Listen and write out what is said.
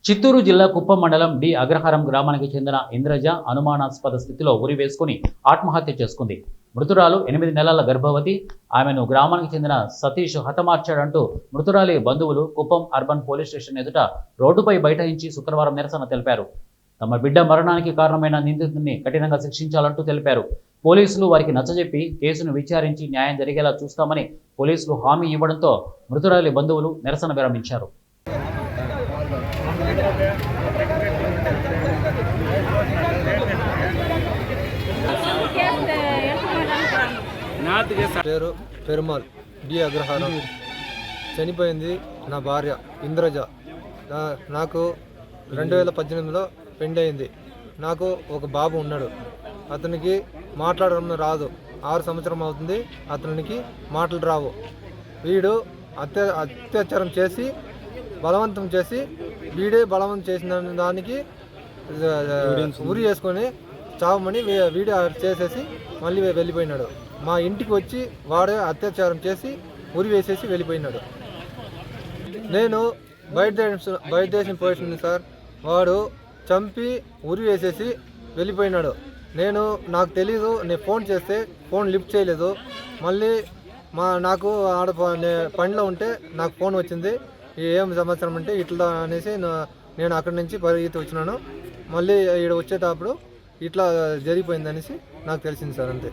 చిత్తూరు జిల్లా కుప్పం మండలం డి అగ్రహారం గ్రామానికి చెందిన ఇంద్రజ అనుమానాస్పద స్థితిలో ఉరి వేసుకుని ఆత్మహత్య చేసుకుంది. మృతురాలు 8 నెలల గర్భవతి. ఆమెను గ్రామానికి చెందిన సతీష్ హతమార్చాడంటూ మృతురాలి బంధువులు కుప్పం అర్బన్ పోలీస్ స్టేషన్ ఎదుట రోడ్డుపై బైఠాయించి శుక్రవారం నిరసన తెలిపారు. తమ బిడ్డ మరణానికి కారణమైన నిందితుడిని కఠినంగా శిక్షించాలంటూ తెలిపారు. పోలీసులు వారికి నచ్చజెప్పి కేసును విచారించి న్యాయం జరిగేలా చూస్తామని పోలీసులు హామీ ఇవ్వడంతో మృతురాలి బంధువులు నిరసన విరమించారు. పేరు పెరుమాల్, డి అగ్రహారం. చనిపోయింది నా భార్య ఇంద్రజ. నాకు 2018లో పెళ్ళి అయింది. నాకు ఒక బాబు ఉన్నాడు. అతనికి మాట్లాడడం రాదు. 6 సంవత్సరం అవుతుంది. అతనికి మాటలు రావు. వీడు అత్యాచారం చేసి బలవంతం చేసి వీడే బలవంతం చేసిన దానికి ఉరి వేసుకొని చావమని వీడే చేసేసి మళ్ళీ వెళ్ళిపోయినాడు. మా ఇంటికి వచ్చి వాడే అత్యాచారం చేసి ఉరి వేసేసి వెళ్ళిపోయినాడు. నేను బయట దేశం పోయింది సార్. వాడు చంపి ఉరి వేసేసి వెళ్ళిపోయినాడు. నాకు తెలీదు. నేను ఫోన్ చేస్తే ఫోన్ లిఫ్ట్ చేయలేదు. మళ్ళీ నాకు ఆడ పనిలో ఉంటే నాకు ఫోన్ వచ్చింది. ఏం సంవత్సరం అంటే ఇట్లా అనేసి నేను అక్కడి నుంచి పరిగెత్తి వచ్చినాను. మళ్ళీ ఇక్కడ వచ్చేటప్పుడు ఇట్లా జరిగిపోయింది అనేసి నాకు తెలిసింది సార్. అంతే.